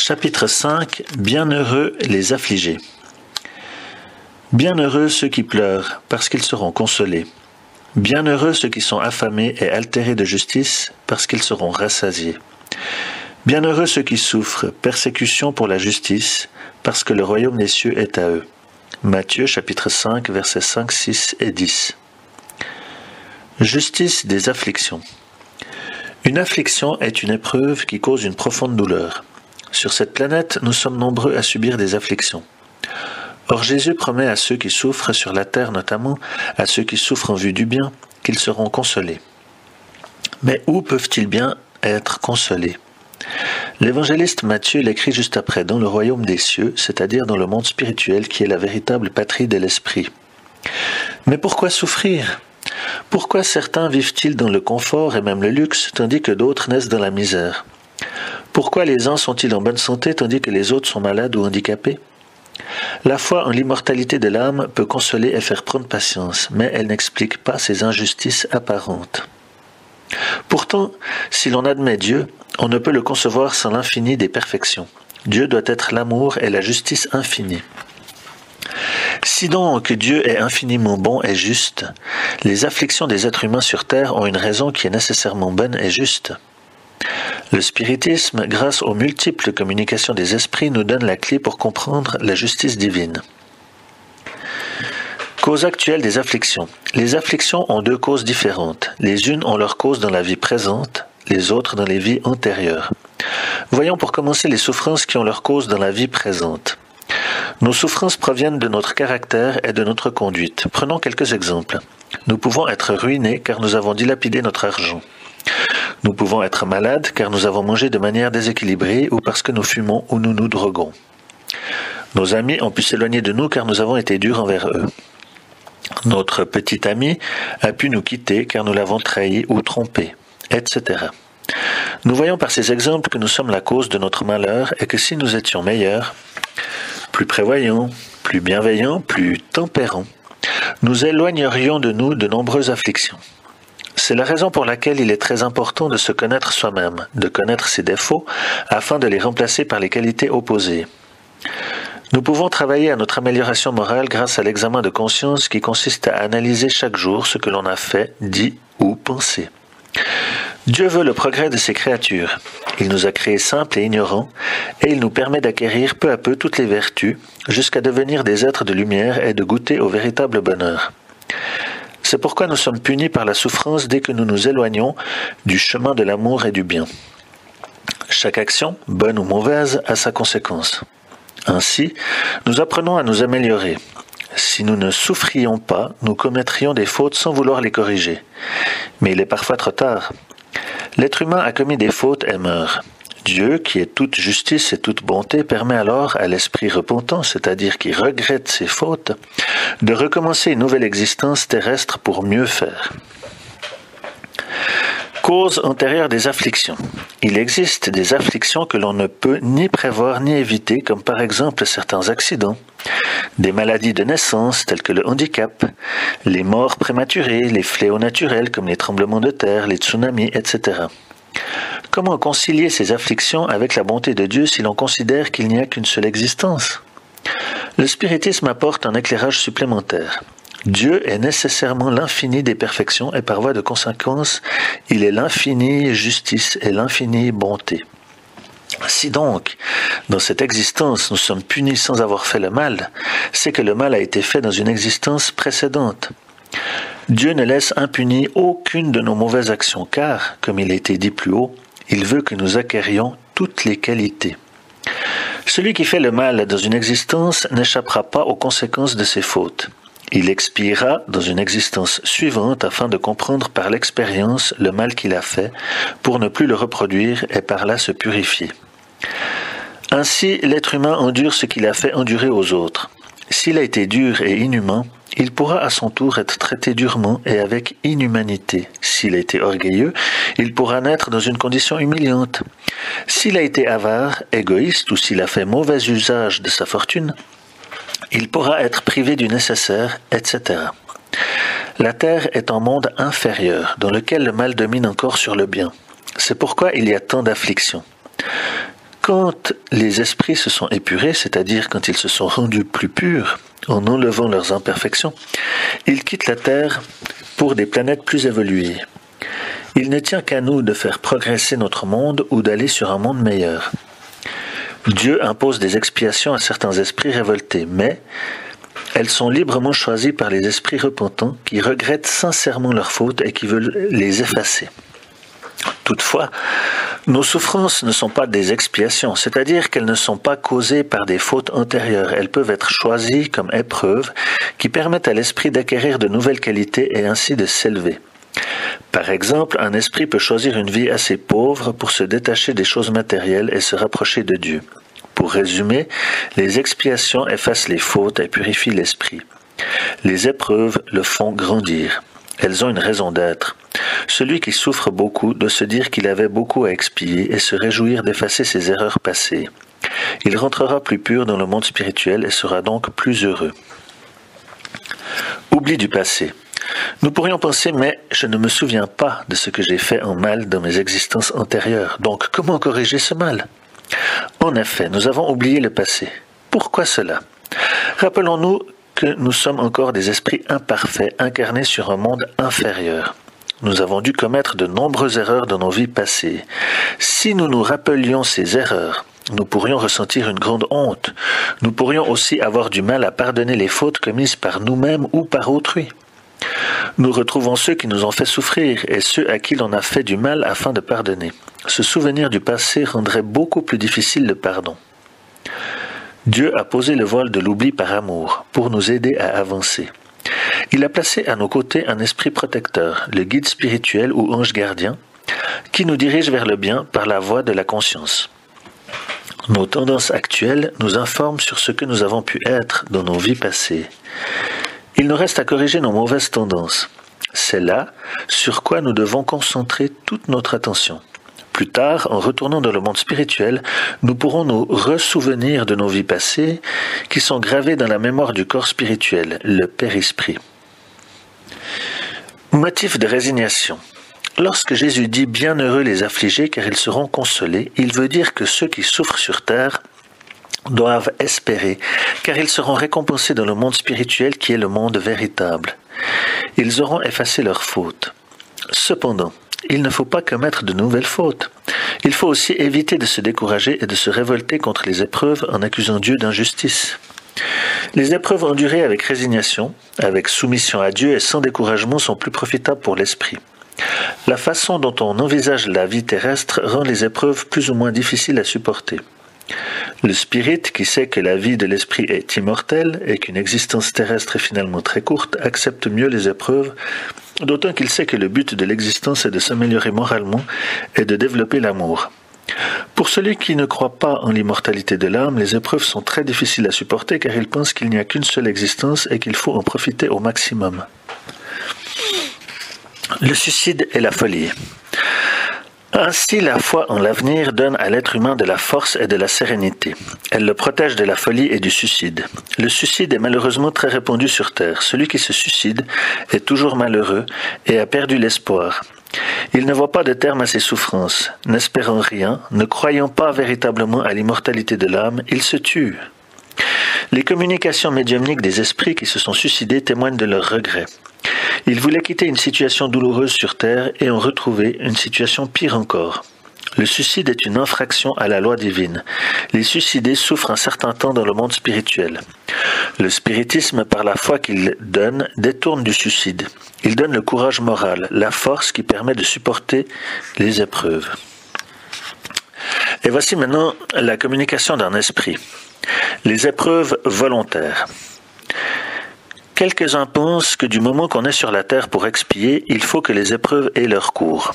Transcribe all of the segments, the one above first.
Chapitre 5 Bienheureux les affligés. Bienheureux ceux qui pleurent, parce qu'ils seront consolés. Bienheureux ceux qui sont affamés et altérés de justice, parce qu'ils seront rassasiés. Bienheureux ceux qui souffrent persécution pour la justice, parce que le royaume des cieux est à eux. Matthieu chapitre 5 versets 5, 6 et 10. Justice des afflictions. Une affliction est une épreuve qui cause une profonde douleur. Sur cette planète, nous sommes nombreux à subir des afflictions. Or Jésus promet à ceux qui souffrent sur la terre notamment, à ceux qui souffrent en vue du bien, qu'ils seront consolés. Mais où peuvent-ils bien être consolés? L'évangéliste Matthieu l'écrit juste après, dans le royaume des cieux, c'est-à-dire dans le monde spirituel qui est la véritable patrie de l'esprit. Mais pourquoi souffrir? Pourquoi certains vivent-ils dans le confort et même le luxe, tandis que d'autres naissent dans la misère? Pourquoi les uns sont-ils en bonne santé, tandis que les autres sont malades ou handicapés? La foi en l'immortalité de l'âme peut consoler et faire prendre patience, mais elle n'explique pas ces injustices apparentes. Pourtant, si l'on admet Dieu, on ne peut le concevoir sans l'infini des perfections. Dieu doit être l'amour et la justice infinie. Si donc Dieu est infiniment bon et juste, les afflictions des êtres humains sur terre ont une raison qui est nécessairement bonne et juste. Le spiritisme, grâce aux multiples communications des esprits, nous donne la clé pour comprendre la justice divine. Cause actuelle des afflictions. Les afflictions ont deux causes différentes. Les unes ont leur cause dans la vie présente, les autres dans les vies antérieures. Voyons pour commencer les souffrances qui ont leur cause dans la vie présente. Nos souffrances proviennent de notre caractère et de notre conduite. Prenons quelques exemples. Nous pouvons être ruinés car nous avons dilapidé notre argent. Nous pouvons être malades car nous avons mangé de manière déséquilibrée ou parce que nous fumons ou nous nous droguons. Nos amis ont pu s'éloigner de nous car nous avons été durs envers eux. Notre petit ami a pu nous quitter car nous l'avons trahi ou trompé, etc. Nous voyons par ces exemples que nous sommes la cause de notre malheur et que si nous étions meilleurs, plus prévoyants, plus bienveillants, plus tempérants, nous éloignerions de nous de nombreuses afflictions. C'est la raison pour laquelle il est très important de se connaître soi-même, de connaître ses défauts, afin de les remplacer par les qualités opposées. Nous pouvons travailler à notre amélioration morale grâce à l'examen de conscience qui consiste à analyser chaque jour ce que l'on a fait, dit ou pensé. Dieu veut le progrès de ses créatures. Il nous a créés simples et ignorants, et il nous permet d'acquérir peu à peu toutes les vertus, jusqu'à devenir des êtres de lumière et de goûter au véritable bonheur. C'est pourquoi nous sommes punis par la souffrance dès que nous nous éloignons du chemin de l'amour et du bien. Chaque action, bonne ou mauvaise, a sa conséquence. Ainsi, nous apprenons à nous améliorer. Si nous ne souffrions pas, nous commettrions des fautes sans vouloir les corriger. Mais il est parfois trop tard. L'être humain a commis des fautes et meurt. Dieu, qui est toute justice et toute bonté, permet alors à l'esprit repentant, c'est-à-dire qui regrette ses fautes, de recommencer une nouvelle existence terrestre pour mieux faire. Cause antérieure des afflictions. Il existe des afflictions que l'on ne peut ni prévoir ni éviter, comme par exemple certains accidents, des maladies de naissance telles que le handicap, les morts prématurées, les fléaux naturels comme les tremblements de terre, les tsunamis, etc. Comment concilier ces afflictions avec la bonté de Dieu si l'on considère qu'il n'y a qu'une seule existence? Le spiritisme apporte un éclairage supplémentaire. Dieu est nécessairement l'infini des perfections et par voie de conséquence, il est l'infinie justice et l'infinie bonté. Si donc, dans cette existence, nous sommes punis sans avoir fait le mal, c'est que le mal a été fait dans une existence précédente. Dieu ne laisse impunie aucune de nos mauvaises actions, car, comme il a été dit plus haut, il veut que nous acquérions toutes les qualités. Celui qui fait le mal dans une existence n'échappera pas aux conséquences de ses fautes. Il expiera dans une existence suivante afin de comprendre par l'expérience le mal qu'il a fait pour ne plus le reproduire et par là se purifier. Ainsi, l'être humain endure ce qu'il a fait endurer aux autres. S'il a été dur et inhumain, il pourra à son tour être traité durement et avec inhumanité. S'il a été orgueilleux, il pourra naître dans une condition humiliante. S'il a été avare, égoïste ou s'il a fait mauvais usage de sa fortune, il pourra être privé du nécessaire, etc. La terre est un monde inférieur, dans lequel le mal domine encore sur le bien. C'est pourquoi il y a tant d'afflictions. Quand les esprits se sont épurés, c'est-à-dire quand ils se sont rendus plus purs, en enlevant leurs imperfections, ils quittent la Terre pour des planètes plus évoluées. Il ne tient qu'à nous de faire progresser notre monde ou d'aller sur un monde meilleur. Dieu impose des expiations à certains esprits révoltés, mais elles sont librement choisies par les esprits repentants qui regrettent sincèrement leurs fautes et qui veulent les effacer. Toutefois, nos souffrances ne sont pas des expiations, c'est-à-dire qu'elles ne sont pas causées par des fautes antérieures. Elles peuvent être choisies comme épreuves qui permettent à l'esprit d'acquérir de nouvelles qualités et ainsi de s'élever. Par exemple, un esprit peut choisir une vie assez pauvre pour se détacher des choses matérielles et se rapprocher de Dieu. Pour résumer, les expiations effacent les fautes et purifient l'esprit. Les épreuves le font grandir. Elles ont une raison d'être. Celui qui souffre beaucoup doit se dire qu'il avait beaucoup à expier et se réjouir d'effacer ses erreurs passées. Il rentrera plus pur dans le monde spirituel et sera donc plus heureux. Oubli du passé. Nous pourrions penser, mais je ne me souviens pas de ce que j'ai fait en mal dans mes existences antérieures, donc comment corriger ce mal? En effet, nous avons oublié le passé. Pourquoi cela? Rappelons-nous que nous sommes encore des esprits imparfaits incarnés sur un monde inférieur. Nous avons dû commettre de nombreuses erreurs dans nos vies passées. Si nous nous rappelions ces erreurs, nous pourrions ressentir une grande honte. Nous pourrions aussi avoir du mal à pardonner les fautes commises par nous-mêmes ou par autrui. Nous retrouvons ceux qui nous ont fait souffrir et ceux à qui l'on a fait du mal afin de pardonner. Ce souvenir du passé rendrait beaucoup plus difficile le pardon. Dieu a posé le voile de l'oubli par amour, pour nous aider à avancer. Il a placé à nos côtés un esprit protecteur, le guide spirituel ou ange gardien, qui nous dirige vers le bien par la voie de la conscience. Nos tendances actuelles nous informent sur ce que nous avons pu être dans nos vies passées. Il nous reste à corriger nos mauvaises tendances. C'est là sur quoi nous devons concentrer toute notre attention. Plus tard, en retournant dans le monde spirituel, nous pourrons nous ressouvenir de nos vies passées qui sont gravées dans la mémoire du corps spirituel, le Père-Esprit. Motif de résignation. Lorsque Jésus dit « Bienheureux les affligés car ils seront consolés », il veut dire que ceux qui souffrent sur terre doivent espérer, car ils seront récompensés dans le monde spirituel qui est le monde véritable. Ils auront effacé leurs fautes. Cependant, il ne faut pas commettre de nouvelles fautes. Il faut aussi éviter de se décourager et de se révolter contre les épreuves en accusant Dieu d'injustice. Les épreuves endurées avec résignation, avec soumission à Dieu et sans découragement sont plus profitables pour l'esprit. La façon dont on envisage la vie terrestre rend les épreuves plus ou moins difficiles à supporter. Le spirit, qui sait que la vie de l'esprit est immortelle et qu'une existence terrestre est finalement très courte, accepte mieux les épreuves, d'autant qu'il sait que le but de l'existence est de s'améliorer moralement et de développer l'amour. Pour celui qui ne croit pas en l'immortalité de l'âme, les épreuves sont très difficiles à supporter car il pense qu'il n'y a qu'une seule existence et qu'il faut en profiter au maximum. Le suicide et la folie. Ainsi, la foi en l'avenir donne à l'être humain de la force et de la sérénité. Elle le protège de la folie et du suicide. Le suicide est malheureusement très répandu sur Terre. Celui qui se suicide est toujours malheureux et a perdu l'espoir. Il ne voit pas de terme à ses souffrances. N'espérant rien, ne croyant pas véritablement à l'immortalité de l'âme, il se tue. Les communications médiumniques des esprits qui se sont suicidés témoignent de leurs regrets. Ils voulaient quitter une situation douloureuse sur Terre et en retrouver une situation pire encore. Le suicide est une infraction à la loi divine. Les suicidés souffrent un certain temps dans le monde spirituel. Le spiritisme, par la foi qu'il donne, détourne du suicide. Il donne le courage moral, la force qui permet de supporter les épreuves. Et voici maintenant la communication d'un esprit. Les épreuves volontaires. Quelques-uns pensent que du moment qu'on est sur la terre pour expier, il faut que les épreuves aient leur cours.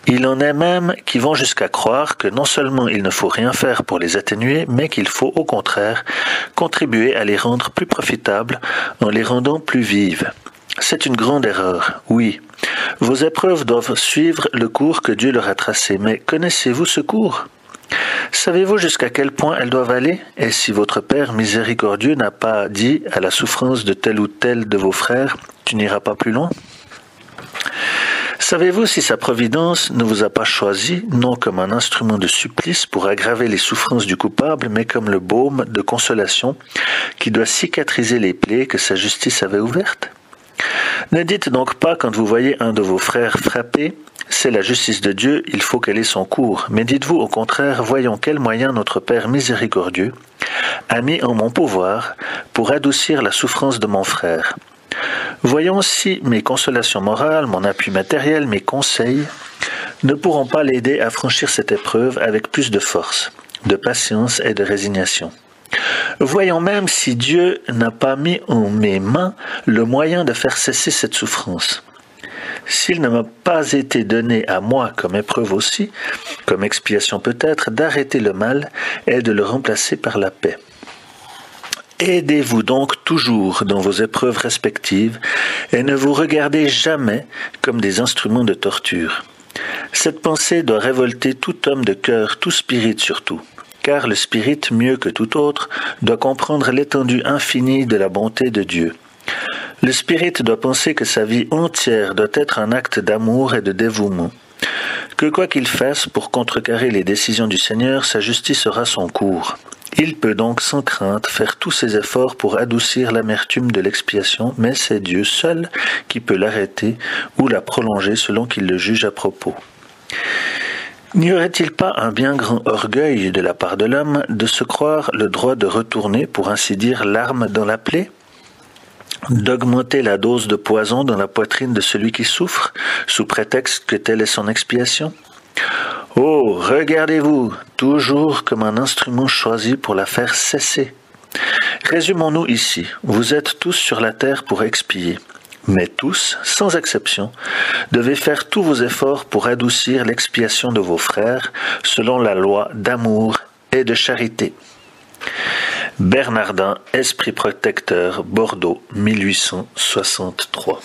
Il en est même qui vont jusqu'à croire que non seulement il ne faut rien faire pour les atténuer, mais qu'il faut au contraire contribuer à les rendre plus profitables en les rendant plus vives. C'est une grande erreur, oui. Vos épreuves doivent suivre le cours que Dieu leur a tracé, mais connaissez-vous ce cours ? Savez-vous jusqu'à quel point elles doivent aller? Et si votre Père miséricordieux n'a pas dit à la souffrance de tel ou tel de vos frères, tu n'iras pas plus loin? Savez-vous si sa providence ne vous a pas choisi, non comme un instrument de supplice pour aggraver les souffrances du coupable, mais comme le baume de consolation qui doit cicatriser les plaies que sa justice avait ouvertes? Ne dites donc pas quand vous voyez un de vos frères frappé, c'est la justice de Dieu, il faut qu'elle ait son cours. Mais dites-vous au contraire, voyons quel moyen notre Père miséricordieux a mis en mon pouvoir pour adoucir la souffrance de mon frère. Voyons si mes consolations morales, mon appui matériel, mes conseils ne pourront pas l'aider à franchir cette épreuve avec plus de force, de patience et de résignation. Voyons même si Dieu n'a pas mis en mes mains le moyen de faire cesser cette souffrance. S'il ne m'a pas été donné à moi comme épreuve aussi, comme expiation peut-être, d'arrêter le mal et de le remplacer par la paix. Aidez-vous donc toujours dans vos épreuves respectives et ne vous regardez jamais comme des instruments de torture. Cette pensée doit révolter tout homme de cœur, tout spirit surtout. Car le spirit, mieux que tout autre, doit comprendre l'étendue infinie de la bonté de Dieu. Le spirit doit penser que sa vie entière doit être un acte d'amour et de dévouement, que quoi qu'il fasse pour contrecarrer les décisions du Seigneur, sa justice aura son cours. Il peut donc sans crainte faire tous ses efforts pour adoucir l'amertume de l'expiation, mais c'est Dieu seul qui peut l'arrêter ou la prolonger selon qu'il le juge à propos. N'y aurait-il pas un bien grand orgueil de la part de l'homme de se croire le droit de retourner, pour ainsi dire, l'arme dans la plaie, d'augmenter la dose de poison dans la poitrine de celui qui souffre, sous prétexte que telle est son expiation? Oh, regardez-vous, toujours comme un instrument choisi pour la faire cesser. Résumons-nous ici, vous êtes tous sur la terre pour expier. Mais tous, sans exception, devez faire tous vos efforts pour adoucir l'expiation de vos frères selon la loi d'amour et de charité. Bernardin, Esprit protecteur, Bordeaux, 1863.